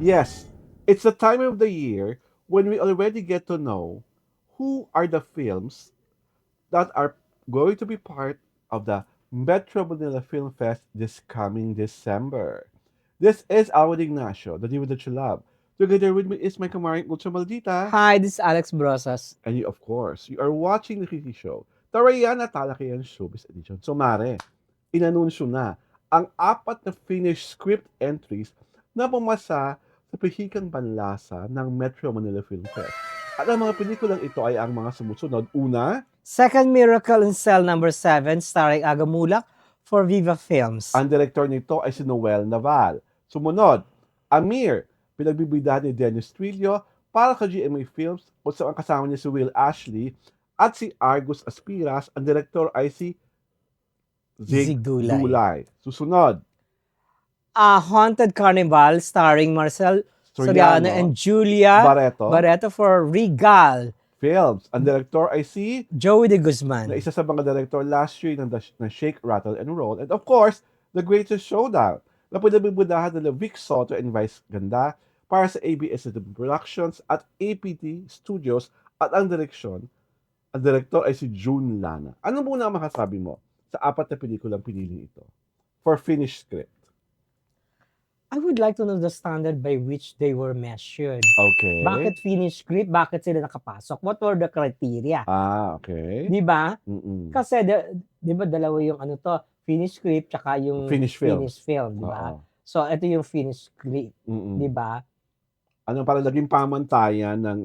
Yes, it's the time of the year when we already get to know who are the films that are going to be part of the Metro Manila Film Fest this coming December. This is Awad Ignacio, the diva that you love. Together with me is my kamaring Ultra Maldita. Hi, this is Alex Brosas. And you, of course, you are watching the Kiki Show. Tarayan at Talakayan Showbiz Edition. So, Mare, inanunsyo na ang apat na finished script entries na pumasa sa pihikang panlasa ng Metro Manila Film Fest. At ang mga pelikulang ito ay ang mga sumusunod. Una, Second Miracle in Cell Number 7 starring Aga Mulak for Viva Films. ang direktor nito ay si Noel Naval. Sumunod, Amir, pinagbibidahan ni Dennis Trillo para sa GMA Films kung saan kasama niya si Will Ashley at si Argus Aspiras. Ang direktor ay si Zig Zig Dulay. Dulay. Susunod, A Haunted Carnival starring Marcel Soriano and Julia Barreto for Regal. Films. Ang direktor ay si Joey De Guzman. na isa sa mga director last year ng Shake, Rattle, and Roll. And of course, The Greatest Showdown na pinagbibidahan nila Vic Soto and Vice Ganda para sa ABS-CBN Productions at APT Studios at ang director ay si June Lana. Ano muna ang makasabi mo sa apat na pelikulang pinili ito for finished script? I would like to know the standard by which they were measured. Okay. Bakit finished script? Bakit sila nakapasok? What were the criteria? Okay. Di ba? Mm-mm. Kasi, di ba dalawa yung ano to, finished script tsaka yung Finished film. di ba? Oo. So, ito yung finished script. Mm-mm. Di ba? Ano para naging pamantayan ng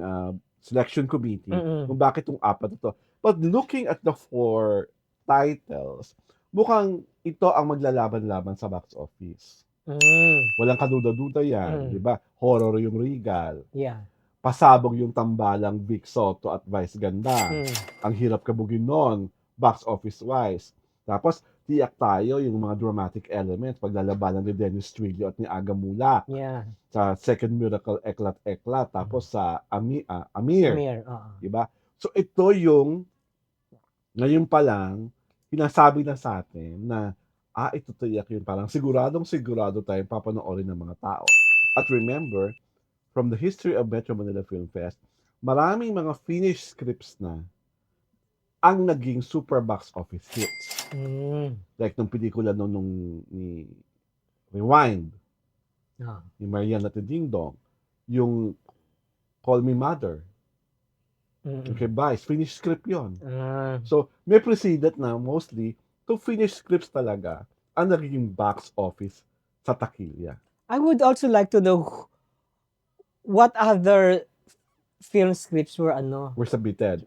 selection committee kung bakit itong apat ito. But looking at the four titles, mukhang ito ang maglalaban-laban sa box office. Walang kaduda-duda yan, di ba? Horror yung Regal. Yeah. Pasabog yung tambalang Vic Soto at Vice Ganda. Ang hirap kabugin nun, box office-wise. Tapos, tiyak tayo yung mga dramatic elements, paglalabanan ni Dennis Trillo at ni Aga Mulak. Yeah. Sa Second Miracle, Eklat-Eklat. Tapos sa Amir. Diba? So, ito yung, ngayon pa lang, pinasabi na sa atin na ito tiyak yun. Parang sigurado tayong papanoorin ng mga tao. At remember, from the history of Metro Manila Film Fest, maraming mga finished scripts na ang naging super box office hits. Like nung pelikula nung ni Rewind, ni Marian at Ding Dong, yung Call Me Mother, okay, Vice, finished script yon. So, may preceded na mostly to finished scripts talaga ang naging box office sa takilya. I would also like to know what other film scripts were submitted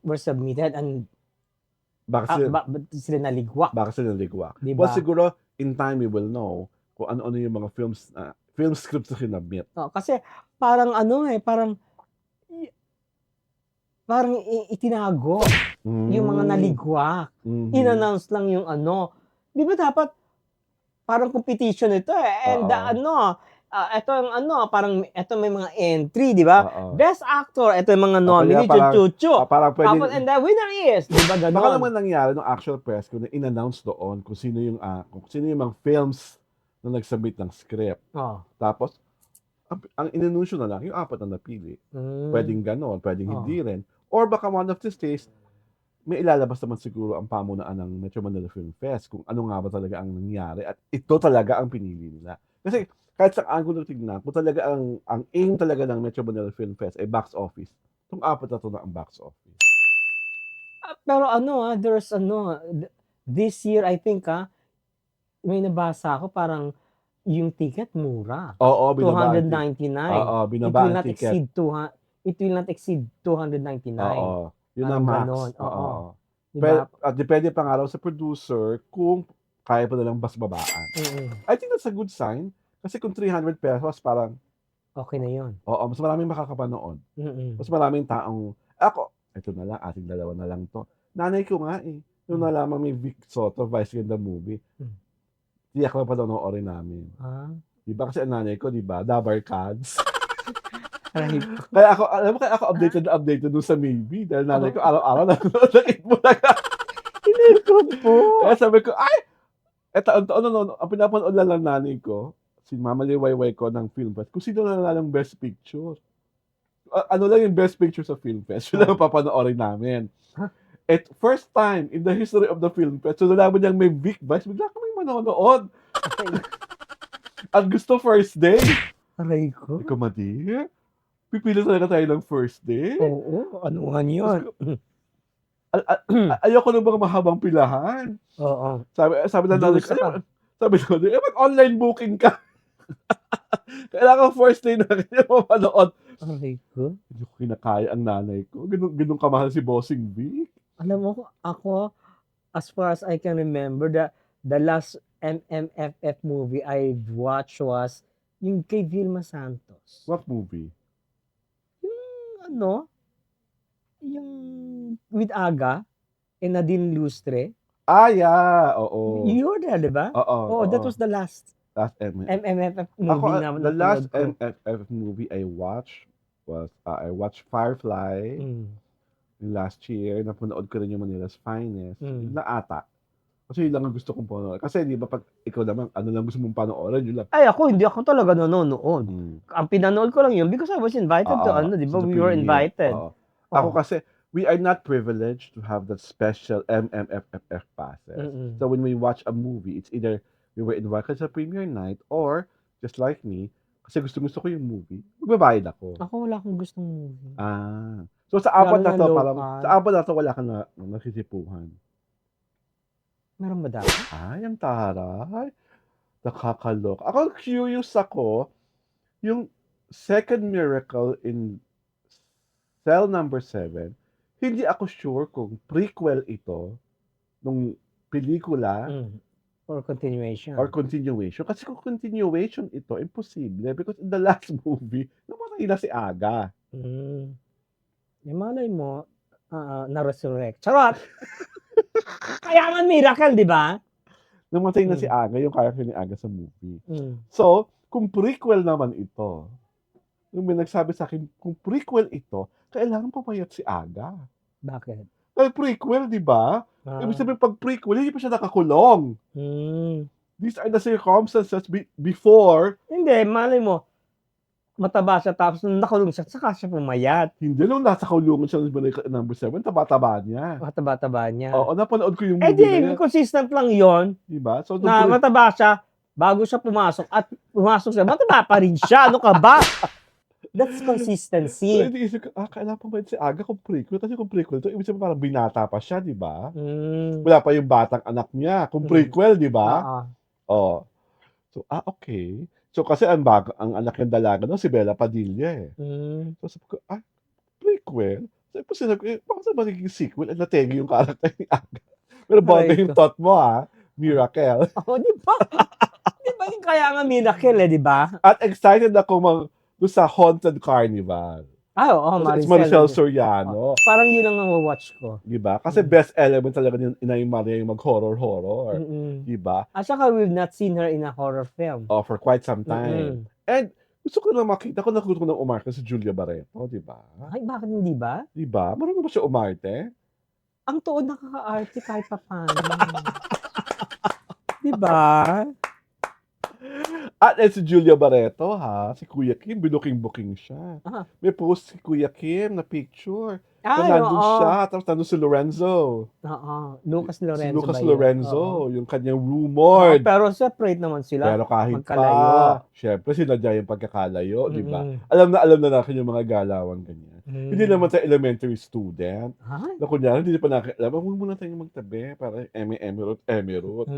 and bakit sila naligwak. Diba? Well, siguro in time we will know kung ano-ano yung mga film scripts na kinabit. Kasi parang parang itinago yung mga naligwak. In-announce lang yung Di ba dapat parang competition ito eh. And ito yung parang ito may mga entry, di ba? Best actor, ito yung mga nominee, chuchu. Tapos, and the winner is, di ba ganon? Baka naman nangyari nung actual press kung in-announce doon kung sino yung mga films na nagsubmit ng script. Tapos, ang inanunsyo na lang, yung apat na napili. Pwedeng ganon, pwedeng hindi rin. Or baka one of these days, may ilalabas naman siguro ang pamunaan ng Metro Manila Film Fest kung ano nga ba talaga ang nangyari at ito talaga ang pinili nila. Kasi kahit sa angulo tignan, kung talaga ang aim talaga ng Metro Manila Film Fest ay box office, itong apat na ito na ang box office. Pero there's this year I think may nabasa ako parang yung ticket mura. Oo, binaba 299. Oo, binaba ang ticket. It will not exceed 299. Oo. Yun ang max. Oo. Diba? At depende pa nga raw sa producer kung kaya pa nilang babaan. I think that's a good sign. Kasi kung 300 pesos, parang okay na yun. Oo, mas maraming makakapanood. Mas maraming taong, ito na lang, ating dalawa na lang to. Nanay ko nga nung nalaman may Vic Soto, Vice Ganda movie, tiyak lang pa daw noorin namin. Diba kasi ang nanay ko, diba, Dabar Cards. Kaya ako updated dun sa maybe dahil nanay ko araw-araw nanonood ng Itbulaga. Hinirkod po. Kaya sabi ko, taon-taon ang pinapanood lang ng nanay ko mamaliwayway ko ng Film Fest, kung sino nanalo ng Best Picture. Ano lang yung Best Picture sa Film Fest, yun lang ang papanoorin namin. Huh? At first time in the history of the Film Fest, so nalaman niyang may Vic Vice, bigla kami manonood. Ang gusto first day. Aray ko. Ikaw, madi. Pipili talaga tayo ng first day. Oo, ano nga yun? Ayoko na bang mahabang pilahan. Oo. Sabi na natin, Dusa ka. sabi ko, mag-online booking ka. Kailangan first day na kanya mapanood. Aray ko. Hindi ko kinakaya ang nanay ko. Ganun kamahal si Bossing Vic. Alam mo, ako, as far as I can remember, the last MMFF movie I watched was yung kay Vilma Santos. What movie? Yung yung with Aga and Nadine Lustre. Yeah. Oo. You were there, di ba? Oo. That was the last MMFF movie na the last napanood ko. MMFF movie I watched was, I watched Firefly. Yung last year, napanood ko rin yung Manila's Finest. Na ata. Kasi yun lang ang gusto kong panoorin. Kasi di ba pag ikaw naman, ano lang gusto mong panoorin, yun lang. Ay, hindi ako talaga nanonood. Ang pinanood ko lang yun because I was invited to di ba? We were invited. Ako kasi, we are not privileged to have that special MMFF passes. So when we watch a movie, it's either we were invited sa premiere night or, just like me, kasi gusto ko yung movie, magbabayad ako. Ako wala akong gustong movie. So sa apat Lalo na to, na parang, local. sa apat na to, wala ka na nasisipuhan. Meron ba dapat? Ay, ang taray. Nakakalok. Ako, curious ako, yung second miracle in Cell Number 7, hindi ako sure kung prequel ito nung pelikula Or continuation. Kasi kung continuation ito, imposible. Because in the last movie, namatay na si Aga. Yung malay mo, na-resurrect. Charot! Kaya man miracle, di ba? Namatay na si Aga, yung character ni Aga sa movie. So, kung prequel naman ito, yung may nagsabi sa akin, kung prequel ito, kailangan pamayat si Aga. Bakit? Dahil prequel, di ba? Ibig sabihin, pag prequel, hindi pa siya nakakulong. These are the circumstances before. Hindi, malay mo, mataba siya tapos nung nakulong siya, saka siya pumayat. Hindi, nung nasa kulungan siya ng number 7, taba-taba niya. Mataba-taba niya. Oo, napanood ko yung movie na yan. Consistent lang yon. Diba? So, na mataba siya, bago siya pumasok, at pumasok siya, mataba pa rin siya. Ano ka ba? That's consistency. So, hindi isip ko, kailangan pa ba si Aga kung prequel? Kasi kung prequel to, ibig sabihin parang binata pa siya, di ba? Wala pa yung batang anak niya. Kung prequel, di ba? Oo. So, okay. So, kasi ang anak ng dalaga no, si Bella Padilla eh. So, sabi ko, prequel? So, sinabi ko, bakit ba naging sequel? At nategi yung character ni Aga. Pero bawag yung thought mo, Miracle. Di ba? Di ba yung kaya nga miracle di ba? At excited ako doon sa Haunted Carnival. Maricel Soriano. Parang yun ang watch ko. Diba? Kasi best element talaga ni Inay Maria yung mag-horror. Diba? At saka we've not seen her in a horror film. For quite some time. And gusto ko na makita ko ng umarte si Julia Barreto, diba? Ay, bakit hindi ba? Diba? Marunong ba siya umarte? Ang tuod nakaka-arte kahit pa paano. Diba? At si Julia Barreto, si Kuya Kim, binuking-booking siya. May post si Kuya Kim na picture. Nandun siya, tapos nandun si Lorenzo. Lucas Lorenzo. Si Lucas Lorenzo, yung kanyang rumored. Pero separate naman sila. Pero kahit pa, syempre sinadya yung pagkakalayo, di ba? Alam na natin yung mga galawan ganyan. Hindi naman tayo elementary student. Na kunyari, hindi pa nakialam, huwag muna tayo magtabi para emirot.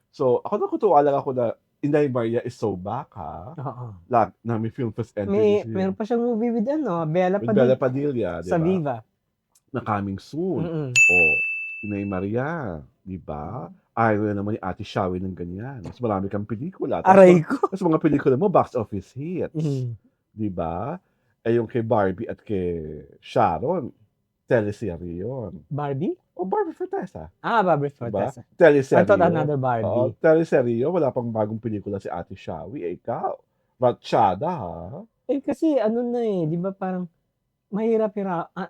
So, ako nakutuwa lang ako na Inay Maria is so back, na may Film Fest entry. Meron pa siyang movie with Bella Padilla, diba? Sa Viva. Na coming soon. Inay Maria, di ba? Ayaw na naman ni Ate Shawi ng ganyan. Mas marami kang pelikula. Aray ko. Mas mga pelikula mo, box office hits. Di ba? Yung kay Barbie at kay Sharon, teleserye yun. Barbie? Barbie Fortesa. Barbie Fortesa. Diba? Teleserye. I thought another Barbie. Teleserye, wala pang bagong pelikula si Ate Shawi. Ikaw, ratsyada kasi di ba parang mahirap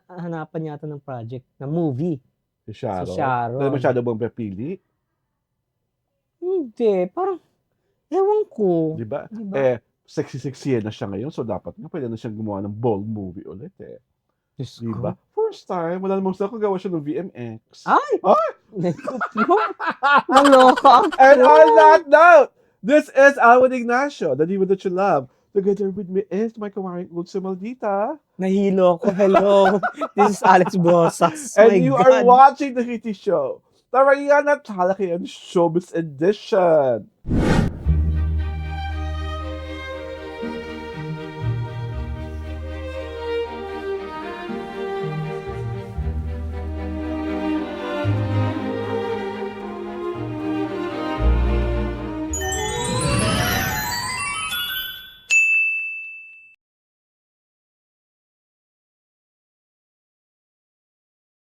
hanapan yata ng project, na movie. Si Sharon. Si Sharon. Dahil masyado bang pipili? Hindi, parang Ewan ko. Di ba? Di ba? Sexy-sexy na siya ngayon, so dapat nga pwede na siyang gumawa ng bold movie ulit eh. Diyos Di ko. ba? First time, wala namang sa gawa siya ng VMX. Ay! Ay! Naloka And ako. on that note, this is Alan Ignacio, the diva that you love. Together with me is my kumaring Ulso Maldita. Nahilo ko. Hello. This is Alex Brosas. And My you God. are watching the Hitty Show, the Rayana Talakian Showbiz Edition.